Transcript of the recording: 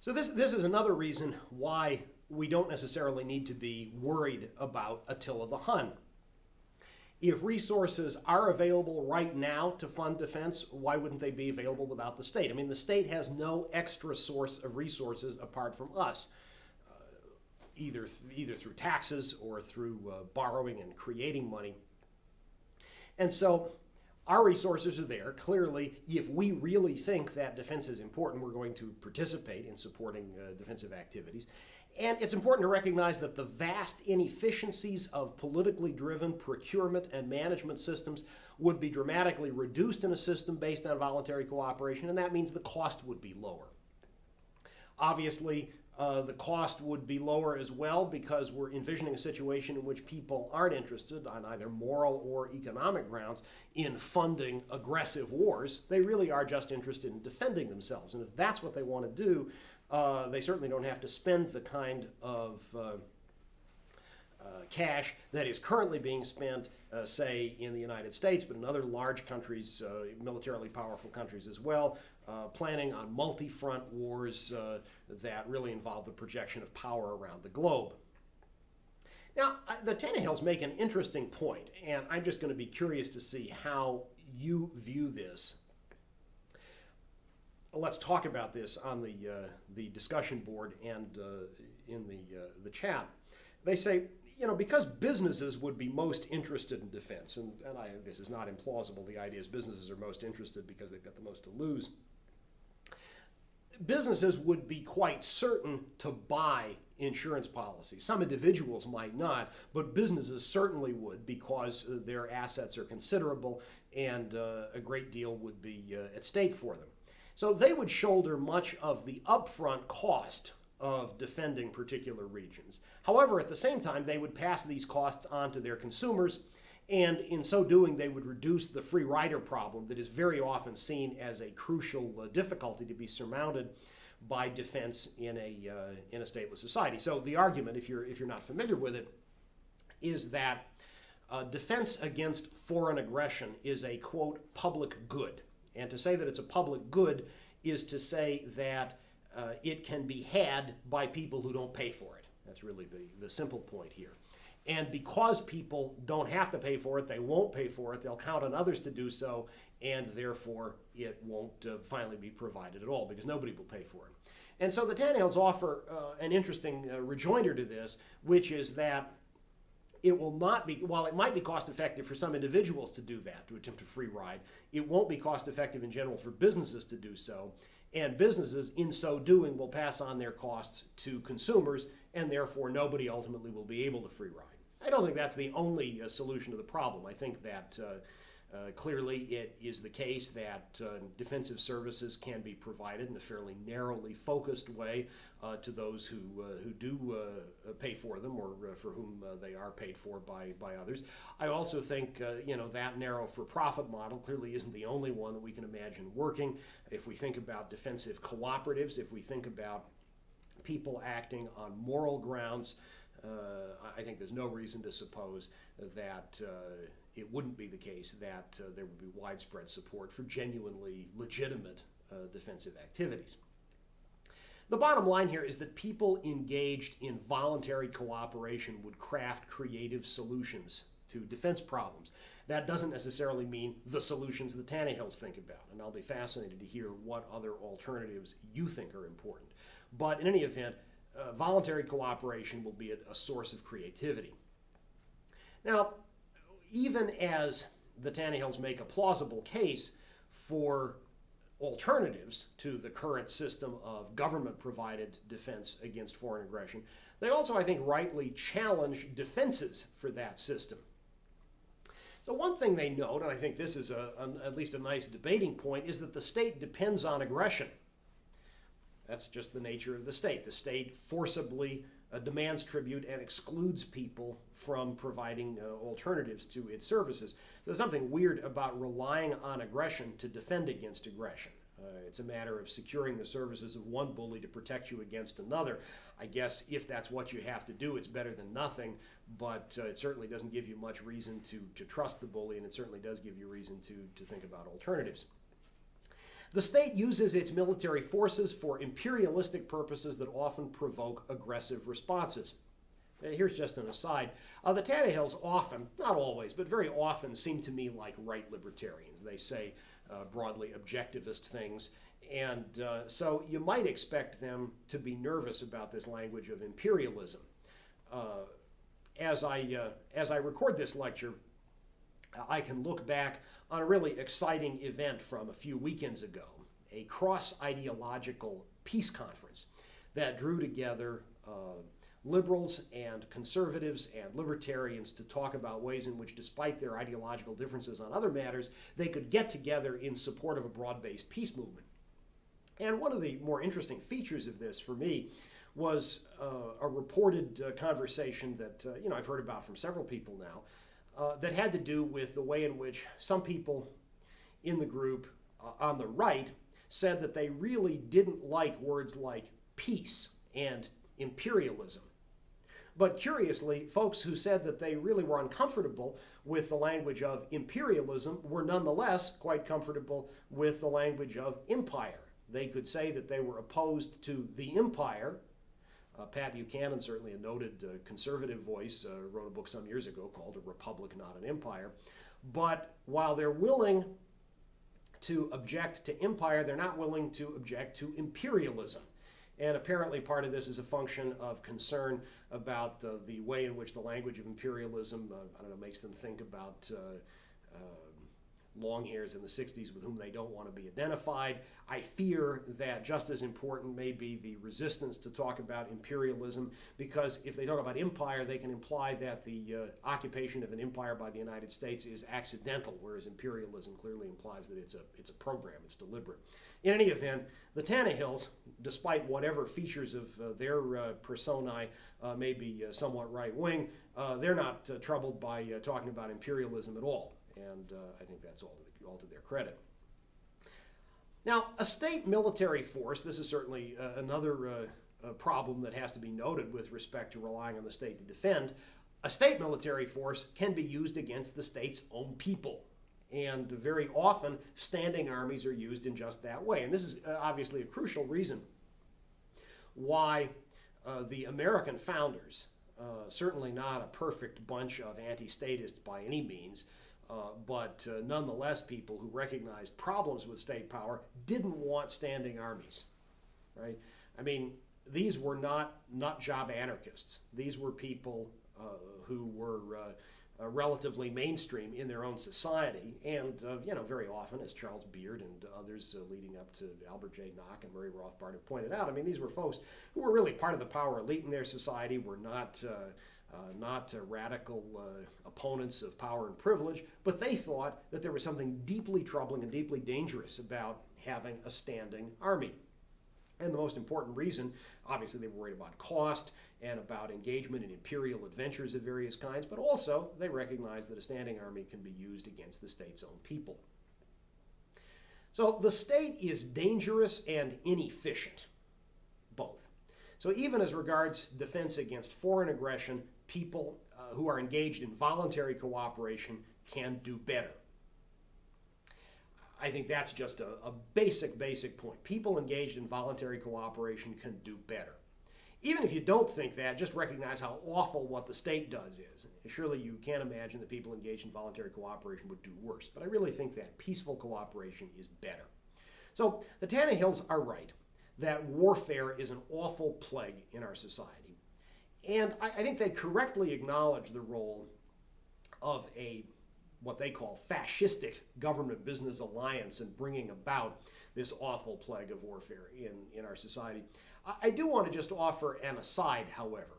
So this is another reason why we don't necessarily need to be worried about Attila the Hun. If resources are available right now to fund defense, why wouldn't they be available without the state? I mean, the state has no extra source of resources apart from us, either through taxes or through borrowing and creating money. And so our resources are there. Clearly, if we really think that defense is important, we're going to participate in supporting defensive activities. And it's important to recognize that the vast inefficiencies of politically driven procurement and management systems would be dramatically reduced in a system based on voluntary cooperation, and that means the cost would be lower. Obviously, the cost would be lower as well because we're envisioning a situation in which people aren't interested on either moral or economic grounds in funding aggressive wars. They really are just interested in defending themselves. And if that's what they want to do, they certainly don't have to spend the kind of cash that is currently being spent, say, in the United States, but in other large countries, militarily powerful countries as well, planning on multi-front wars that really involve the projection of power around the globe. Now, the Tannehills make an interesting point, and I'm just going to be curious to see how you view this. Let's talk about this on the discussion board and in the chat. They say, you know, because businesses would be most interested in defense, and this is not implausible, the idea is businesses are most interested because they've got the most to lose. Businesses would be quite certain to buy insurance policies. Some individuals might not, but businesses certainly would because their assets are considerable and a great deal would be at stake for them. So they would shoulder much of the upfront cost of defending particular regions. However, at the same time, they would pass these costs on to their consumers, and in so doing, they would reduce the free rider problem that is very often seen as a crucial difficulty to be surmounted by defense in a stateless society. So the argument, if you're not familiar with it, is that defense against foreign aggression is a, quote, public good. And to say that it's a public good is to say that it can be had by people who don't pay for it. That's really the simple point here. And because people don't have to pay for it, they won't pay for it, they'll count on others to do so, and therefore it won't finally be provided at all because nobody will pay for it. And so the Tannehills offer an interesting rejoinder to this, which is that it will not be, while it might be cost effective for some individuals to do that, to attempt a free ride, it won't be cost effective in general for businesses to do so. And businesses, in so doing, will pass on their costs to consumers, and therefore nobody ultimately will be able to free ride. I don't think that's the only solution to the problem. I think that clearly it is the case that defensive services can be provided in a fairly narrowly focused way to those who do pay for them or for whom they are paid for by others. I also think that narrow for-profit model clearly isn't the only one that we can imagine working. If we think about defensive cooperatives, if we think about people acting on moral grounds, I think there's no reason to suppose that it wouldn't be the case that there would be widespread support for genuinely legitimate defensive activities. The bottom line here is that people engaged in voluntary cooperation would craft creative solutions to defense problems. That doesn't necessarily mean the solutions the Tannehills think about, and I'll be fascinated to hear what other alternatives you think are important. But in any event, voluntary cooperation will be a source of creativity. Now, even as the Tannehills make a plausible case for alternatives to the current system of government-provided defense against foreign aggression, they also, I think, rightly challenge defenses for that system. So one thing they note, and I think this is at least a nice debating point, is that the state depends on aggression. That's just the nature of the state. The state forcibly demands tribute and excludes people from providing alternatives to its services. There's something weird about relying on aggression to defend against aggression. It's a matter of securing the services of one bully to protect you against another. I guess if that's what you have to do, it's better than nothing, but it certainly doesn't give you much reason to trust the bully, and it certainly does give you reason to think about alternatives. The state uses its military forces for imperialistic purposes that often provoke aggressive responses. Here's just an aside. The Tannehills often, not always, but very often seem to me like right libertarians. They say broadly objectivist things, and so you might expect them to be nervous about this language of imperialism. As I record this lecture, I can look back on a really exciting event from a few weekends ago, a cross-ideological peace conference that drew together liberals and conservatives and libertarians to talk about ways in which, despite their ideological differences on other matters, they could get together in support of a broad-based peace movement. And one of the more interesting features of this for me was a reported conversation that I've heard about from several people now that had to do with the way in which some people in the group on the right said that they really didn't like words like peace and imperialism. But curiously, folks who said that they really were uncomfortable with the language of imperialism were nonetheless quite comfortable with the language of empire. They could say that they were opposed to the empire. Pat Buchanan, certainly a noted conservative voice, wrote a book some years ago called A Republic, Not an Empire. But while they're willing to object to empire, they're not willing to object to imperialism. And apparently part of this is a function of concern about the way in which the language of imperialism, makes them think about long hairs in the 60s with whom they don't want to be identified. I fear that just as important may be the resistance to talk about imperialism, because if they talk about empire, they can imply that the occupation of an empire by the United States is accidental, whereas imperialism clearly implies that it's a program, it's deliberate. In any event, the Tannehills, despite whatever features of their personae may be somewhat right-wing, they're not troubled by talking about imperialism at all. And I think that's all to their credit. Now, a state military force, this is certainly another problem that has to be noted with respect to relying on the state to defend. A state military force can be used against the state's own people. And very often, standing armies are used in just that way. And this is obviously a crucial reason why the American founders, certainly not a perfect bunch of anti-statists by any means, but nonetheless people who recognized problems with state power, didn't want standing armies, right? I mean, these were not nut job anarchists. These were people who were relatively mainstream in their own society, and very often, as Charles Beard and others leading up to Albert J. Nock and Murray Rothbard have pointed out, I mean, these were folks who were really part of the power elite in their society, were not radical opponents of power and privilege, but they thought that there was something deeply troubling and deeply dangerous about having a standing army. And the most important reason, obviously they were worried about cost and about engagement in imperial adventures of various kinds, but also they recognized that a standing army can be used against the state's own people. So the state is dangerous and inefficient, both. So even as regards defense against foreign aggression, people who are engaged in voluntary cooperation can do better. I think that's just a basic point. People engaged in voluntary cooperation can do better. Even if you don't think that, just recognize how awful what the state does is. Surely you can't imagine that people engaged in voluntary cooperation would do worse, but I really think that peaceful cooperation is better. So the Tannehills are right that warfare is an awful plague in our society. And I think they correctly acknowledge the role of what they call fascistic government-business alliance in bringing about this awful plague of warfare in our society. I do want to just offer an aside, however.